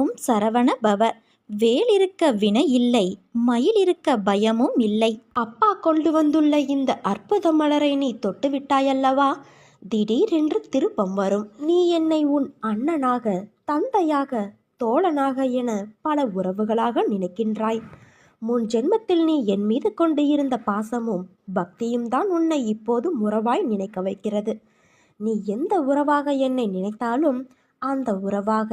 ஓம் சரவண பவ. வேல் இருக்க வினை இல்லை, மயில் இருக்க பயமும் இல்லை. அப்பா கொண்டு வந்துள்ள இந்த அற்புத மலரை நீ தொட்டுவிட்டாயல்லவா, திடீரென்று திருப்பம் வரும். நீ என்னை உன் அண்ணனாக, தந்தையாக, தோழனாக என பல உறவுகளாக நினைக்கின்றாய். முன் ஜென்மத்தில் நீ என் மீது கொண்டு இருந்த பாசமும் பக்தியும் தான் உன்னை இப்போது உறவாய் நினைக்க வைக்கிறது. நீ எந்த உறவாக என்னை நினைத்தாலும் அந்த உறவாக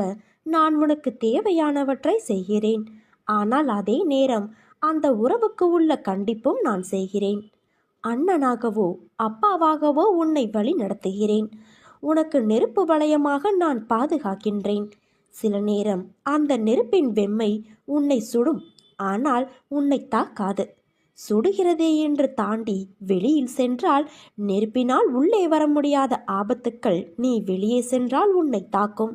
நான் உனக்கு தேவையானவற்றை செய்கிறேன். ஆனால் அதே நேரம் அந்த உறவுக்கு உள்ள கண்டிப்பும் நான் செய்கிறேன். அண்ணனாகவோ அப்பாவாகவோ உன்னை வழி நடத்துகிறேன். உனக்கு நெருப்பு வளையமாக நான் பாதுகாக்கின்றேன். சில நேரம் அந்த நெருப்பின் வெம்மை உன்னை சுடும், ஆனால் உன்னை தாக்காது. சுடுகிறதே என்று தாண்டி வெளியில் சென்றால் நெருப்பினால் உள்ளே வர முடியாத ஆபத்துக்கள் நீ வெளியே சென்றால் உன்னை தாக்கும்.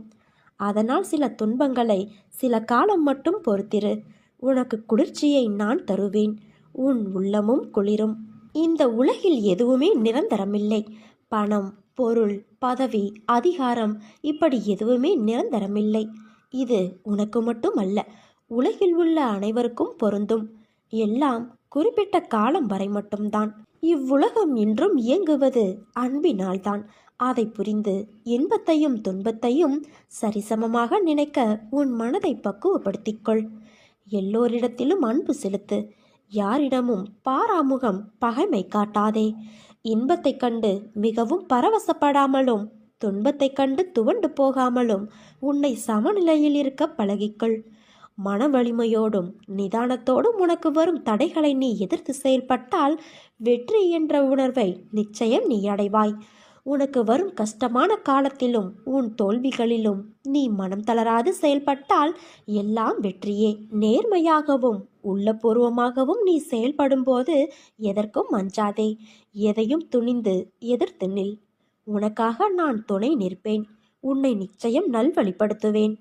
அதனால் சில துன்பங்களை சில காலம் மட்டும் பொறுத்திரு. உனக்கு குளிர்ச்சியை நான் தருவேன். உன் உள்ளமும் குளிரும். இந்த உலகில் எதுவுமே நிரந்தரமில்லை. பணம், பொருள், பதவி, அதிகாரம் இப்படி எதுவுமே நிரந்தரமில்லை. இது உனக்கு மட்டும் அல்ல, உலகில் உள்ள அனைவருக்கும் பொருந்தும். எல்லாம் குறிப்பிட்ட காலம் வரை மட்டும்தான். இவ்வுலகம் இன்றும் இயங்குவது அன்பினால்தான். அதை புரிந்து இன்பத்தையும் துன்பத்தையும் சரிசமமாக நினைக்க உன் மனதை பக்குவப்படுத்திக்கொள். எல்லோரிடத்திலும் அன்பு செலுத்து. யாரிடமும் பாராமுகம், பகைமை காட்டாதே. இன்பத்தை கண்டு மிகவும் பரவசப்படாமலும் துன்பத்தை கண்டு துவண்டு போகாமலும் உன்னை சமநிலையில் இருக்க பழகிக்கொள். மன வலிமையோடும் நிதானத்தோடும் உனக்கு வரும் தடைகளை நீ எதிர்த்து செயல்பட்டால் வெற்றி என்ற உணர்வை நிச்சயம் நீ அடைவாய். உனக்கு வரும் கஷ்டமான காலத்திலும் உன் தோல்விகளிலும் நீ மனம் தளராது செயல்பட்டால் எல்லாம் வெற்றியே. நேர்மையாகவும் உள்ளபூர்வமாகவும் நீ செயல்படும் போது எதற்கும் அஞ்சாதே. எதையும் துணிந்து எதிர்த்து நில். உனக்காக நான் துணை நிற்பேன். உன்னை நிச்சயம் நல்வழிப்படுத்துவேன்.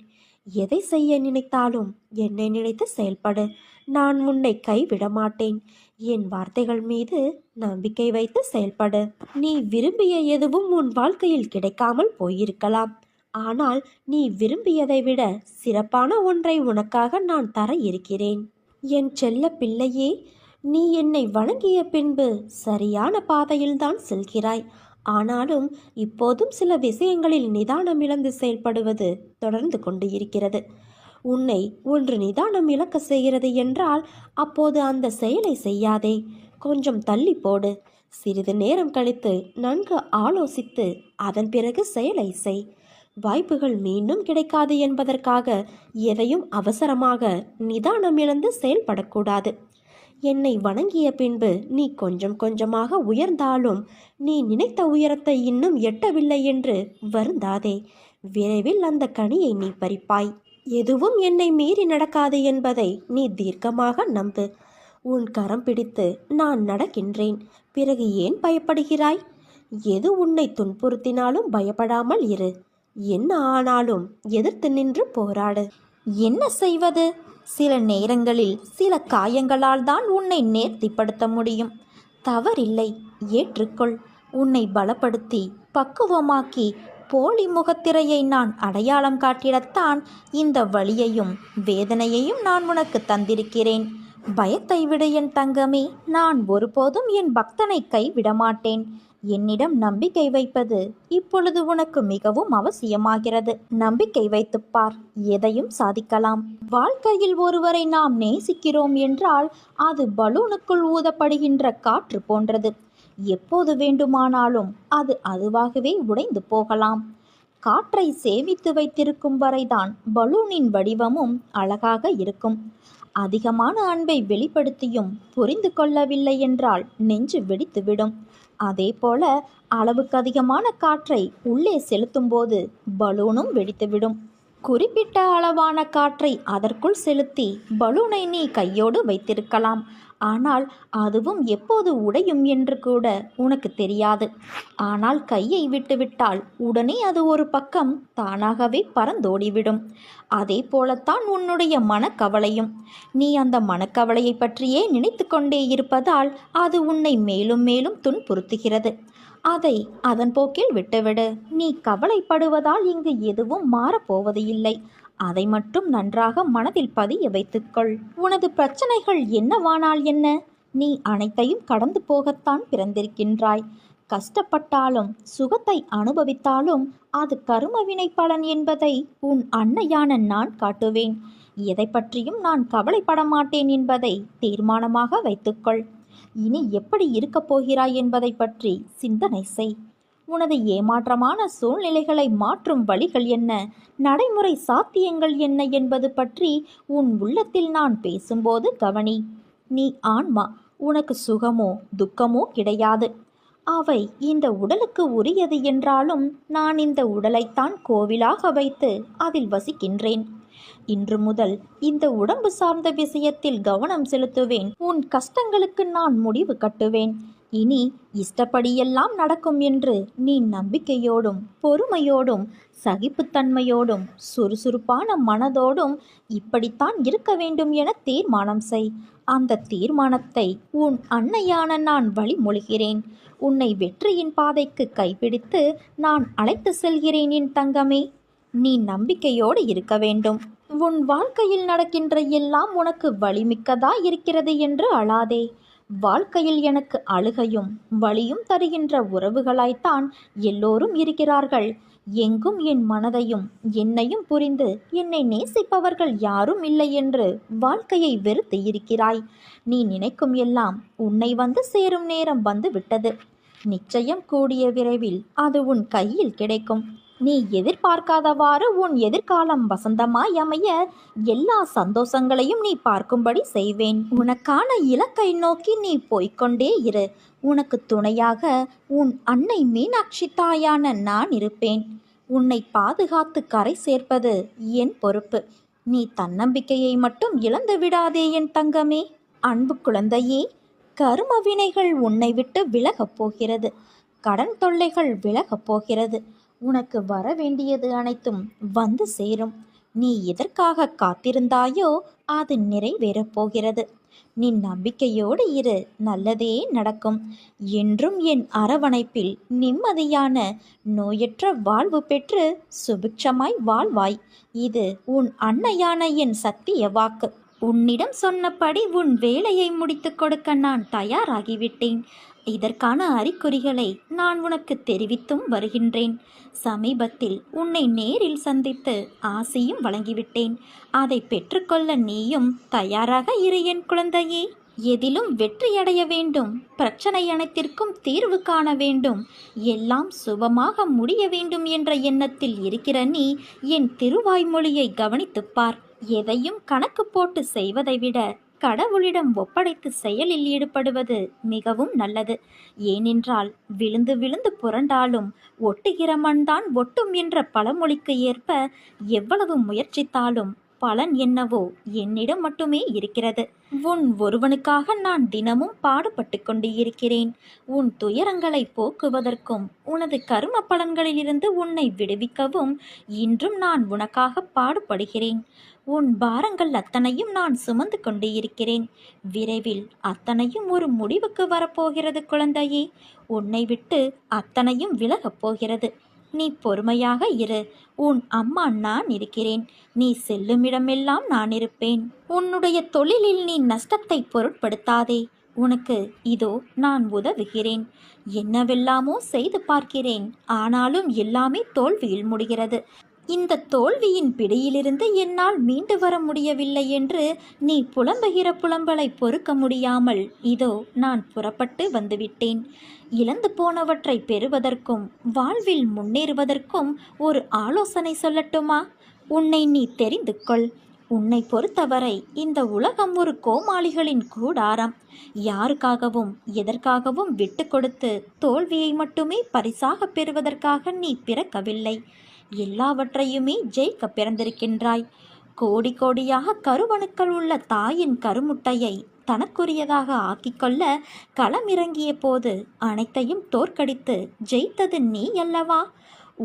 எதை செய்ய நினைத்தாலும் என்னை நினைத்து செயல்படு. நான் உன்னை கைவிட மாட்டேன். என் வார்த்தைகள் மீது நம்பிக்கை வைத்து செயல்படு. நீ விரும்பிய எதுவும் உன் வாழ்க்கையில் கிடைக்காமல் போயிருக்கலாம். ஆனால் நீ விரும்பியதை விட சிறப்பான ஒன்றை உனக்காக நான் தர இருக்கிறேன். என் செல்ல பிள்ளையே, நீ என்னை வணங்கிய பின்பு சரியான பாதையில்தான் செல்கிறாய். ஆனாலும் இப்போதும் சில விஷயங்களில் நிதானம் இழந்து செயல்படுவது தொடர்ந்து கொண்டு இருக்கிறது. உன்னை ஒன்று நிதானம் இழக்க செய்கிறது என்றால் அப்போது அந்த செயலை செய்யாதே. கொஞ்சம் தள்ளி போடு. சிறிது நேரம் கழித்து நன்கு ஆலோசித்து அதன் பிறகு செயலை செய். வாய்ப்புகள் மீண்டும் கிடைக்காது என்பதற்காக எதையும் அவசரமாக நிதானம் இழந்து செயல்படக்கூடாது. என்னை வணங்கிய பின்பு நீ கொஞ்சம் கொஞ்சமாக உயர்ந்தாலும் நீ நினைத்த உயரத்தை இன்னும் எட்டவில்லை என்று வருந்தாதே. விரைவில் அந்த கனியை நீ பறிப்பாய். எதுவும் என்னை மீறி நடக்காது என்பதை நீ தீர்க்கமாக நம்பு. உன் கரம் பிடித்து நான் நடக்கின்றேன். பிறகு ஏன் பயப்படுகிறாய்? எது உன்னை துன்புறுத்தினாலும் பயப்படாமல் இரு. என்ன ஆனாலும் எதிர்த்து நின்று போராடு. என்ன செய்வது? சில நேரங்களில் சில காயங்களால் தான் உன்னை நேர்த்திப்படுத்த முடியும். தவறில்லை, ஏற்றுக்கொள். உன்னை பலப்படுத்தி பக்குவமாக்கி போலி முகத்திரையை நான் அடையாளம் காட்டிடத்தான் இந்த வலியையும் வேதனையையும் நான் உனக்கு தந்திருக்கிறேன். பயத்தை விடு என் தங்கமே. நான் ஒருபோதும் என் பக்தனை கைவிட மாட்டேன். என்னிடம் நம்பிக்கை வைப்பது இப்பொழுது உனக்கு மிகவும் அவசியமாகிறது. நம்பிக்கை வைத்துப்பார், எதையும் சாதிக்கலாம். வாழ்க்கையில் ஒருவரை நாம் நேசிக்கிறோம் என்றால் அது பலூனுக்குள் ஊதப்படுகின்ற காற்று போன்றது. எப்போது வேண்டுமானாலும் அது அதுவாகவே உடைந்து போகலாம். காற்றை சேமித்து வைத்திருக்கும் வரைதான் பலூனின் வடிவமும் அழகாக இருக்கும். அதிகமான அன்பை வெளிப்படுத்தியும் புரிந்து கொள்ளவில்லை என்றால் நெஞ்சு வெடித்துவிடும். அதே போல அளவுக்கு அதிகமான காற்றை உள்ளே செலுத்தும் போது பலூனும் வெடித்துவிடும். குறிப்பிட்ட அளவான காற்றை அதற்குள் செலுத்தி பலூனை நீ கையோடு வைத்திருக்கலாம். ஆனால் அதுவும் எப்போது உடையும் என்று கூட உனக்கு தெரியாது. ஆனால் கையை விட்டுவிட்டால் உடனே அது ஒரு பக்கம் தானாகவே பறந்தோடிவிடும். அதே போலத்தான் உன்னுடைய மனக்கவலையும். நீ அந்த மனக்கவலையை பற்றியே நினைத்து கொண்டே இருப்பதால் அது உன்னை மேலும் மேலும் துன்புறுத்துகிறது. அதை அதன் போக்கில் விட்டுவிடு. நீ கவலைப்படுவதால் இங்கு எதுவும் மாறப்போவது இல்லை. அதை மட்டும் நன்றாக மனதில் பதிய வைத்துக்கொள். உனது பிரச்சனைகள் என்னவானால் என்ன? நீ அனைத்தையும் கடந்து போகத்தான் பிறந்திருக்கின்றாய். கஷ்டப்பட்டாலும் சுகத்தை அனுபவித்தாலும் அது கருமவினை பலன் என்பதை உன் அன்னையான நான் காட்டுவேன். எதை பற்றியும் நான் கவலைப்பட மாட்டேன் என்பதை தீர்மானமாக வைத்துக்கொள். இனி எப்படி இருக்கப் போகிறாய் என்பதை பற்றி சிந்தனை செய். உனது ஏமாற்றமான சூழ்நிலைகளை மாற்றும் வழிகள் என்ன, நடைமுறை சாத்தியங்கள் என்ன என்பது பற்றி உன் உள்ளத்தில் நான் பேசும்போது கவனி. நீ ஆன்மா, உனக்கு சுகமோ துக்கமோ கிடையாது. அவை இந்த உடலுக்கு உரியது என்றாலும் நான் இந்த உடலைத்தான் கோவிலாக வைத்து அதில் வசிக்கின்றேன். இன்று முதல் இந்த உடம்பு சார்ந்த விஷயத்தில் கவனம் செலுத்துவேன். உன் கஷ்டங்களுக்கு நான் முடிவு கட்டுவேன். இனி இஷ்டப்படியெல்லாம் நடக்கும் என்று நீ நம்பிக்கையோடும் பொறுமையோடும் சகிப்புத்தன்மையோடும் சுறுசுறுப்பான மனதோடும் இப்படித்தான் இருக்க வேண்டும் என தீர்மானம் செய். அந்த தீர்மானத்தை உன் அன்னையான நான் வழிமொழிகிறேன். உன்னை வெற்றியின் பாதைக்கு கைப்பிடித்து நான் அழைத்து செல்கிறேன் என் தங்கமே. நீ நம்பிக்கையோடு இருக்க வேண்டும். உன் வாழ்க்கையில் நடக்கின்ற எல்லாம் உனக்கு வலிமிக்கதா இருக்கிறது என்று அழாதே. வாழ்க்கையில் எனக்கு அழுகையும் வலியும் தருகின்ற உறவுகளாய்த்தான் எல்லோரும் இருக்கிறார்கள். எங்கும் என் மனதையும் என்னையும் புரிந்து என்னை நேசிப்பவர்கள் யாரும் இல்லை என்று வாழ்க்கையை வெறுத்து இருக்கிறாய். நீ நினைக்கும் எல்லாம் உன்னை வந்து சேரும் நேரம் வந்து விட்டது. நிச்சயம் கூடிய விரைவில் அது உன் கையில் கிடைக்கும். நீ எதிர்பார்க்காதவாறு உன் எதிர்காலம் வசந்தமாய் அமைய எல்லா சந்தோஷங்களையும் நீ பார்க்கும்படி செய்வேன். உனக்கான இலக்கை நோக்கி நீ போய்கொண்டே இரு. உனக்கு துணையாக உன் அன்னை மீனாட்சி தாயான நான் இருப்பேன். உன்னை பாதுகாத்து கரை சேர்ப்பது என் பொறுப்பு. நீ தன்னம்பிக்கையை மட்டும் இழந்து விடாதே என் தங்கமே. அன்பு குழந்தையே, கர்ம வினைகள் உன்னை விட்டு விலகப் போகிறது. கடன் தொல்லைகள் விலகப் போகிறது. உனக்கு வர வேண்டியது அனைத்தும் வந்து சேரும். நீ எதற்காக காத்திருந்தாயோ அது நிறைவேறப் போகிறது. நீ நம்பிக்கையோடு இரு, நல்லதே நடக்கும். என்றும் என் அரவணைப்பில் நிம்மதியான நோயற்ற வாழ்வு பெற்று சுபிட்சமாய் வாழ்வாய். இது உன் அன்னையான என் சத்திய வாக்கு. உன்னிடம் சொன்னபடி உன் வேலையை முடித்து கொடுக்க நான் தயாராகிவிட்டேன். இதற்கான அறிகுறிகளை நான் உனக்கு தெரிவித்தும் வருகின்றேன். சமீபத்தில் உன்னை நேரில் சந்தித்து ஆசையும் வழங்கிவிட்டேன். அதை பெற்றுக்கொள்ள நீயும் தயாராக இரு என் குழந்தையே. எதிலும் வெற்றியடைய வேண்டும். பிரச்சனை அனைத்திற்கும் தீர்வு காண வேண்டும். எல்லாம் சுபமாக முடிய வேண்டும் என்ற எண்ணத்தில் இருக்கிற நீ என் திருவாய்மொழியை கவனித்துப்பார். எதையும் கணக்கு போட்டு செய்வதை விட கடவுளிடம் ஒப்படைத்து செயலில் ஈடுபடுவது மிகவும் நல்லது. ஏனென்றால் விழுந்து விழுந்து புரண்டாலும் ஒட்டுகிற மண்தான் ஒட்டும் என்ற பழமொழிக்கு ஏற்ப எவ்வளவு முயற்சித்தாலும் பலன் என்னவோ என்னிடம் மட்டுமே இருக்கிறது. உன் ஒருவனுக்காக நான் தினமும் பாடுபட்டு கொண்டு இருக்கிறேன். உன் துயரங்களை போக்குவதற்கும் உனது கர்ம பலன்களிலிருந்து உன்னை விடுவிக்கவும் இன்றும் நான் உனக்காக பாடுபடுகிறேன். உன் பாரங்கள் அத்தனையும் நான் சுமந்து கொண்டு இருக்கிறேன். விரைவில் அத்தனையும் ஒரு முடிவுக்கு வரப்போகிறது குழந்தையே. உன்னை விட்டு அத்தனையும் விலகப் போகிறது. நீ பொறுமையாக இரு. உன் அம்மா நான் இருக்கிறேன். நீ செல்லுமிடமெல்லாம் நான் இருப்பேன். உன்னுடைய தொழிலில் நீ நஷ்டத்தை பொருட்படுத்தாதே. உனக்கு இதோ நான் உதவுகிறேன். என்னவெல்லாமோ செய்து பார்க்கிறேன். ஆனாலும் எல்லாமே தோல்வியில் முடிகிறது. இந்த தோல்வியின் பிடியிலிருந்து என்னால் மீண்டு வர முடியவில்லை என்று நீ புலம்புகிற புலம்பலை பொறுக்க முடியாமல் இதோ நான் புறப்பட்டு வந்துவிட்டேன். இழந்து போனவற்றை பெறுவதற்கும் வாழ்வில் முன்னேறுவதற்கும் ஒரு ஆலோசனை சொல்லட்டுமா? உன்னை நீ தெரிந்து கொள். உன்னை பொறுத்தவரை இந்த உலகம் ஒரு கோமாளிகளின் கூடாரம். யாருக்காகவும் எதற்காகவும் விட்டு கொடுத்து தோல்வியை மட்டுமே பரிசாக பெறுவதற்காக நீ பிறக்கவில்லை. எல்லாவற்றையுமே ஜெயிக்க பிறந்திருக்கின்றாய். கோடி கோடியாக கருவணுக்கள் உள்ள தாயின் கருமுட்டையை தனக்குரியதாக ஆக்கிக்கொள்ள களமிறங்கிய போது அனைத்தையும் தோற்கடித்து ஜெயித்தது நீ அல்லவா?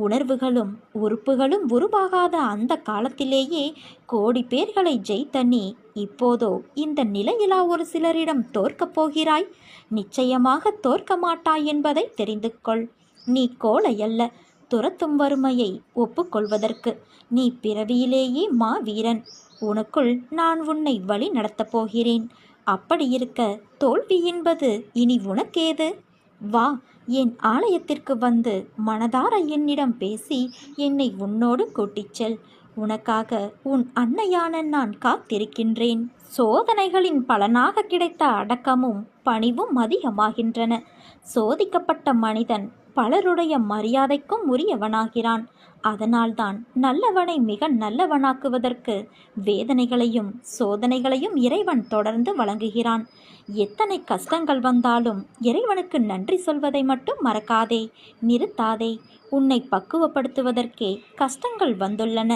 உணர்வுகளும் உறுப்புகளும் உருவாகாத அந்த காலத்திலேயே கோடி பேர்களை ஜெயித்த நீ இப்போதோ இந்த நிலையிலா ஒரு சிலரிடம் தோற்கப் போகிறாய்? நிச்சயமாக தோற்க மாட்டாய் என்பதை தெரிந்து கொள். நீ கோழை அல்ல. துரத்தும் வறுமையை ஒப்புக்கொள்வதற்கு. நீ பிறவியிலேயே மாவீரன். உனக்குள் நான் உன்னை வழி நடத்தப் போகிறேன். அப்படியிருக்க தோல்வி என்பது இனி உனக்கேது? வா, என் ஆலயத்திற்கு வந்து மனதார என்னிடம் பேசி என்னை உன்னோடு கூட்டிச் செல். உனக்காக உன் அன்னையான நான் காத்திருக்கின்றேன். சோதனைகளின் பலனாக கிடைத்த அடக்கமும் பணிவும் அதிகமாகின்றன. சோதிக்கப்பட்ட மனிதன் பலருடைய மரியாதைக்கும் உரியவனாகிறான். அதனால்தான் நல்லவனை மிக நல்லவனாக்குவதற்கு வேதனைகளையும் சோதனைகளையும் இறைவன் தொடர்ந்து வழங்குகிறான். எத்தனை கஷ்டங்கள் வந்தாலும் இறைவனுக்கு நன்றி சொல்வதை மட்டும் மறக்காதே, நிறுத்தாதே. உன்னை பக்குவப்படுத்துவதற்கே கஷ்டங்கள் வந்துள்ளன.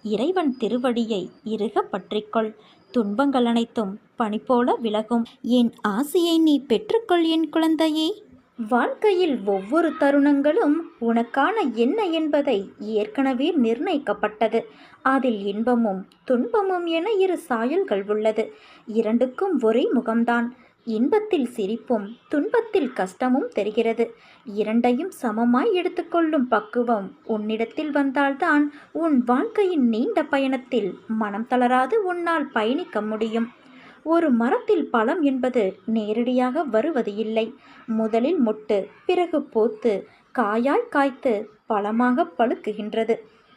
இறைவன் திருவடியை இறுக பற்றிக்கொள். துன்பங்கள் அனைத்தும் பனி போல விலகும். என் ஆசையை நீ பெற்றுக்கொள் என் குழந்தையே. வாழ்க்கையில் ஒவ்வொரு தருணங்களும் உனக்கான என்ன என்பதை ஏற்கனவே நிர்ணயிக்கப்பட்டது. அதில் இன்பமும் துன்பமும் என இரு சாயல்கள் உள்ளது. இரண்டுக்கும் ஒரே முகம்தான். இன்பத்தில் சிரிப்பும் துன்பத்தில் கஷ்டமும் தெரிகிறது. இரண்டையும் சமமாய் எடுத்துக்கொள்ளும் பக்குவம் உன்னிடத்தில் வந்தால்தான் உன் வாழ்க்கையின் நீண்ட பயணத்தில் மனம் தளராது உன்னால் பயணிக்க முடியும். ஒரு மரத்தில் பழம் என்பது நேரடியாக வருவது இல்லை. முதலில் மொட்டு, பிறகு பூத்து, காயாய் காய்த்து பழமாக பழுக்குகின்றது.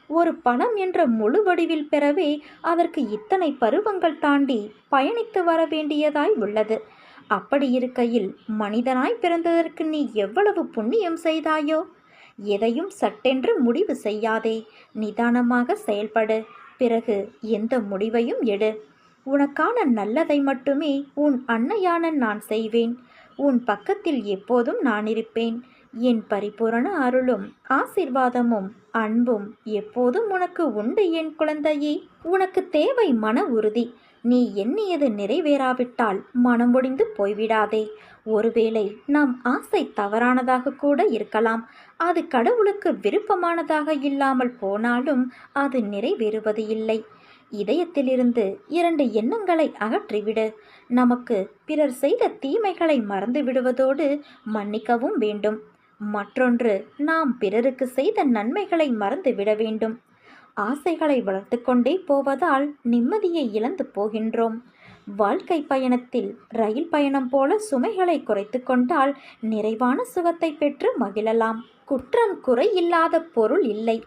ஒரு பழம் என்ற முழு வடிவில் பெறவே அதற்கு இத்தனை பருவங்கள் தாண்டி பயணித்து வர வேண்டியதாய் உள்ளது. அப்படி இருக்கையில் மனிதனாய் பிறந்ததற்கு நீ எவ்வளவு புண்ணியம் செய்தாயோ? எதையும் சட்டென்று முடிவு செய்யாதே. நிதானமாக செயல்படு. பிறகு எந்த முடிவையும் எடு. உனக்கான நல்லதை மட்டுமே உன் அன்னையான நான் செய்வேன். உன் பக்கத்தில் எப்போதும் நான் இருப்பேன். என் பரிபூரண அருளும் ஆசீர்வாதமும் அன்பும் எப்போதும் உனக்கு உண்டு என் குழந்தையே. உனக்கு தேவை மன உறுதி. நீ எண்ணியது நிறைவேறாவிட்டால் மனம் ஒடிந்து போய்விடாதே. ஒருவேளை நம் ஆசை தவறானதாக கூட இருக்கலாம். அது கடவுளுக்கு விருப்பமானதாக இல்லாமல் போனாலும் அது நிறைவேறுவது இல்லை. இதயத்திலிருந்து 2 எண்ணங்களை அகற்றிவிடு. நமக்கு பிறர் செய்த தீமைகளை மறந்து விடுவதோடு மன்னிக்கவும் வேண்டும். மற்றொன்று, நாம் பிறருக்கு செய்த நன்மைகளை மறந்து விட வேண்டும். ஆசைகளை வளர்த்து கொண்டே போவதால் நிம்மதியை இழந்து போகின்றோம். வாழ்க்கை பயணத்தில் ரயில் பயணம் போல சுமைகளை குறைத்து கொண்டால் நிறைவான சுகத்தை பெற்று மகிழலாம். குற்றம் குறை இல்லாத பொருள் இல்லை.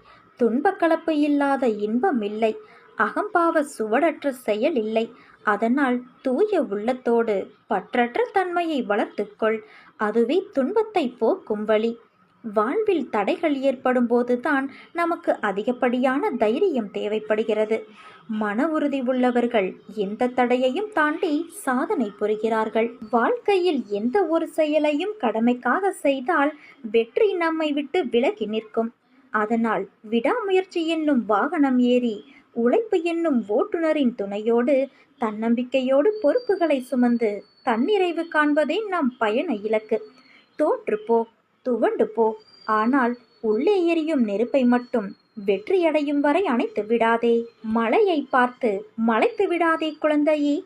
துன்பக்கலப்பு இல்லாத இன்பம் இல்லை. அகம்பாவ சுவடற்ற செயல் இல்லை. அதனால் தூய உள்ளத்தோடு பற்றற்ற தன்மையை வளர்த்துக்கொள். அதுவே துன்பத்தை போக்கும் வழி. வாழ்வில் தடைகள் ஏற்படும் போதுதான் நமக்கு அதிகப்படியான தைரியம் தேவைப்படுகிறது. மன உறுதி உள்ளவர்கள் எந்த தடையையும் தாண்டி சாதனை புரிகிறார்கள். வாழ்க்கையில் எந்த ஒரு செயலையும் கடமைக்காக செய்தால் வெற்றி நம்மை விட்டு விலகி நிற்கும். அதனால் விடாமுயற்சி என்னும் வாகனம் ஏறி உழைப்பு என்னும் ஓட்டுநரின் துணையோடு தன்னம்பிக்கையோடு பொறுப்புகளை சுமந்து தன்னிறைவு காண்பதே நம் பயண இலக்கு. தோற்றுப்போ, துவண்டு போ, ஆனால் உள்ளே எரியும் நெருப்பை மட்டும் வெற்றியடையும் வரை அணைத்து விடாதே. மலையை பார்த்து மலைத்து விடாதே குழந்தையே.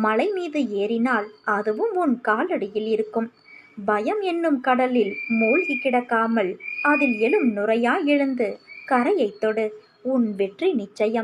மலை மீது ஏறினால் அதுவும் உன் காலடியில் இருக்கும். பயம் என்னும் கடலில் மூழ்கி கிடக்காமல் அதில் எழும் நுரையாய் எழுந்து கரையை தொடு. உன் வெற்றி நிச்சயம்.